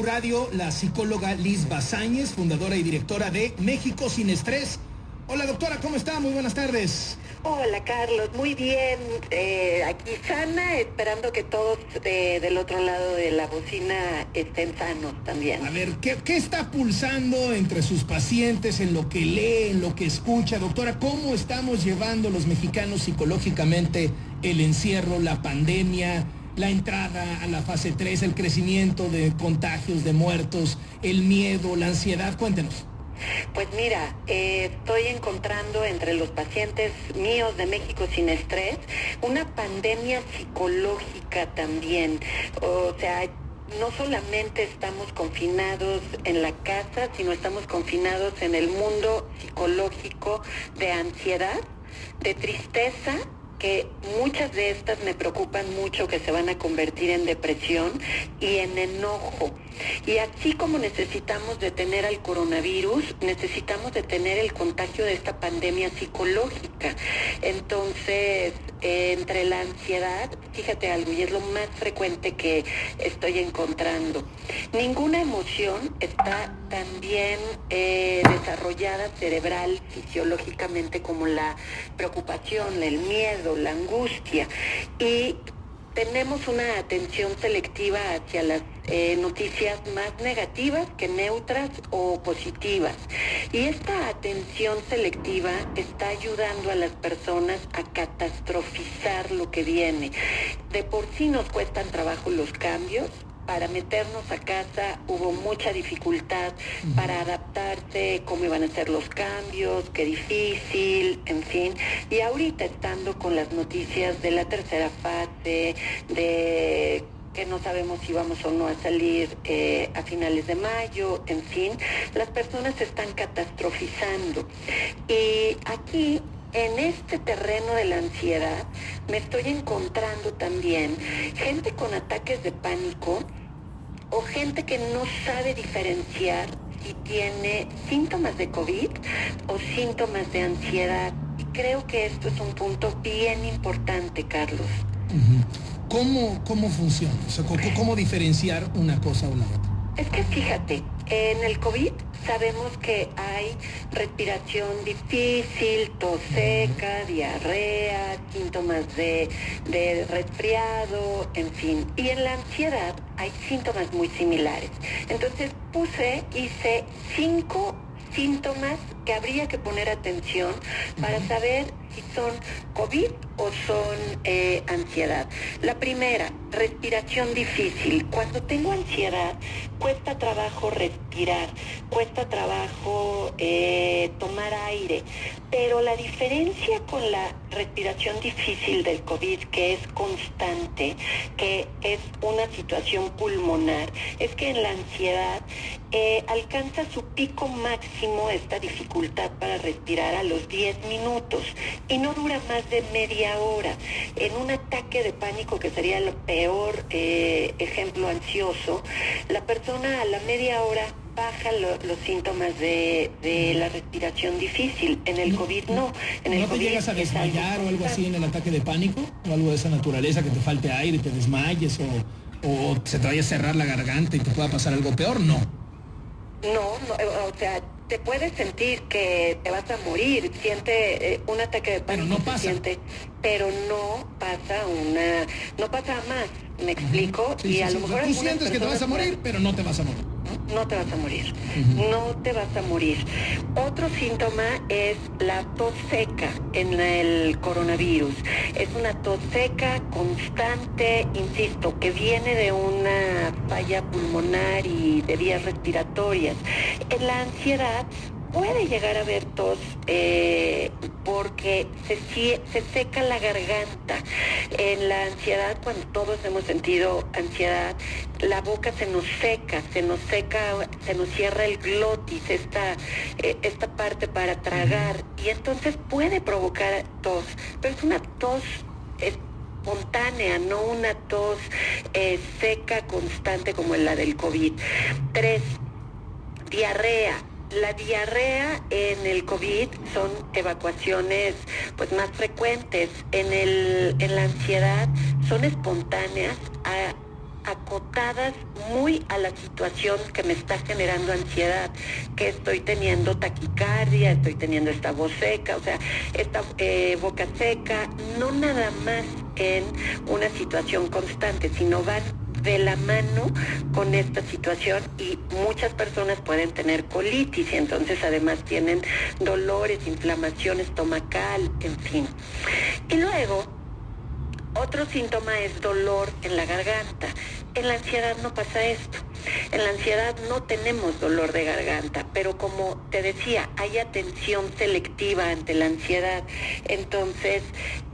Radio, la psicóloga Liz Bazáñez, fundadora y directora de México Sin Estrés. Hola doctora, ¿cómo está? Muy buenas tardes. Hola Carlos, muy bien, aquí sana, esperando que todos del otro lado de la bocina estén sanos también. A ver, ¿qué está pulsando entre sus pacientes, en lo que lee, en lo que escucha? Doctora, ¿cómo estamos llevando los mexicanos psicológicamente el encierro, la pandemia, la entrada a la fase 3, el crecimiento de contagios, de muertos, el miedo, la ansiedad? Cuéntenos. Pues mira, estoy encontrando entre los pacientes míos de México Sin Estrés una pandemia psicológica también. O sea, no solamente estamos confinados en la casa, sino estamos confinados en el mundo psicológico de ansiedad, de tristeza, que muchas de estas me preocupan mucho, que se van a convertir en depresión y en enojo. Y así como necesitamos detener al coronavirus, necesitamos detener el contagio de esta pandemia psicológica. Entonces, entre la ansiedad, fíjate algo, y es lo más frecuente que estoy encontrando. Ninguna emoción está tan bien desarrollada cerebral, fisiológicamente, como la preocupación, el miedo, la angustia. Y tenemos una atención selectiva hacia las noticias más negativas que neutras o positivas. Y esta atención selectiva está ayudando a las personas a catastrofizar lo que viene. De por sí nos cuestan trabajo los cambios. Para meternos a casa hubo mucha dificultad para adaptarse, cómo iban a ser los cambios, qué difícil, en fin. Y ahorita estando con las noticias de la tercera fase, de que no sabemos si vamos o no a salir a finales de mayo, en fin, las personas se están catastrofizando. Y aquí, en este terreno de la ansiedad, me estoy encontrando también gente con ataques de pánico o gente que no sabe diferenciar si tiene síntomas de COVID o síntomas de ansiedad. Y creo que esto es un punto bien importante, Carlos. ¿Cómo funciona? O sea, ¿cómo diferenciar una cosa o la otra? Es que fíjate, en el COVID sabemos que hay respiración difícil, tos seca, diarrea, síntomas de resfriado, en fin. Y en la ansiedad hay síntomas muy similares. Entonces hice 5 síntomas que habría que poner atención para saber si son COVID o son ansiedad. La primera, respiración difícil. Cuando tengo ansiedad, cuesta trabajo respirar, cuesta trabajo tomar aire, pero la diferencia con la respiración difícil del COVID, que es constante, que es una situación pulmonar, es que en la ansiedad alcanza su pico máximo esta dificultad para respirar a los 10 minutos y no dura más de media hora. En un ataque de pánico, que sería el peor ejemplo ansioso, la persona a la media hora baja los síntomas de la respiración difícil. En el COVID no. ¿No te llegas a desmayar o algo así en el ataque de pánico? ¿O algo de esa naturaleza, que te falte aire, te desmayes o se te vaya a cerrar la garganta y te pueda pasar algo peor? No, o sea, te puedes sentir que te vas a morir, siente un ataque de pánico, pero no pasa. Pero no pasa a más, ¿me explico? Sí, a lo mejor tú sientes que te vas a morir, pero no te vas a morir. No te vas a morir, no te vas a morir. Otro síntoma es la tos seca en el coronavirus. Es una tos seca constante, insisto, que viene de una falla pulmonar y de vías respiratorias. En la ansiedad puede llegar a haber tos porque se seca la garganta. En la ansiedad, cuando todos hemos sentido ansiedad, la boca se nos seca, se nos cierra el glotis, esta parte para tragar, y entonces puede provocar tos, pero es una tos espontánea, no una tos seca constante como la del COVID. 3, diarrea. La diarrea en el COVID son evacuaciones pues más frecuentes. En la ansiedad son espontáneas. acotadas muy a la situación que me está generando ansiedad, que estoy teniendo taquicardia, estoy teniendo esta voz seca, o sea, esta boca seca, no nada más en una situación constante, sino van de la mano con esta situación, y muchas personas pueden tener colitis y entonces además tienen dolores, inflamación estomacal, en fin. Y luego, otro síntoma es dolor en la garganta. En la ansiedad no pasa esto. En la ansiedad no tenemos dolor de garganta, pero como te decía, hay atención selectiva ante la ansiedad. Entonces,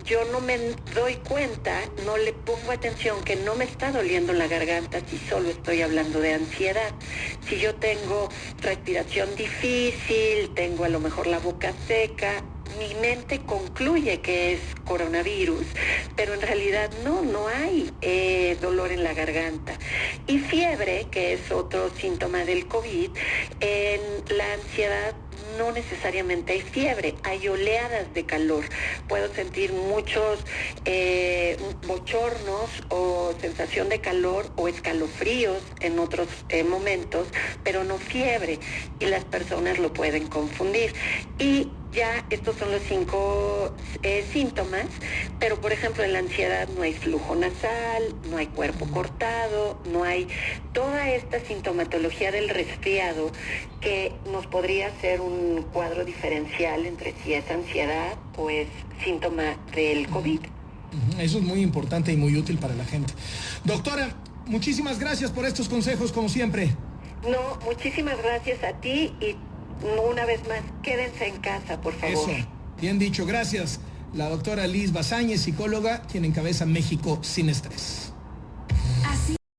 yo no me doy cuenta, no le pongo atención que no me está doliendo la garganta si solo estoy hablando de ansiedad. Si yo tengo respiración difícil, tengo a lo mejor la boca seca, mi mente concluye que es coronavirus, pero en realidad no hay dolor en la garganta. Y fiebre, que es otro síntoma del COVID, en la ansiedad no necesariamente hay fiebre, hay oleadas de calor. Puedo sentir muchos bochornos o sensación de calor o escalofríos en otros momentos, pero no fiebre, y las personas lo pueden confundir. Y ya estos son los 5 síntomas, pero por ejemplo en la ansiedad no hay flujo nasal, no hay cuerpo cortado, no hay toda esta sintomatología del resfriado que nos podría hacer un cuadro diferencial entre si es ansiedad o es síntoma del COVID. Eso es muy importante y muy útil para la gente. Doctora, muchísimas gracias por estos consejos, como siempre. No, muchísimas gracias a ti, y una vez más, quédense en casa, por favor. Eso, bien dicho, gracias. La doctora Liz Bazáñez, psicóloga, quien encabeza México Sin Estrés.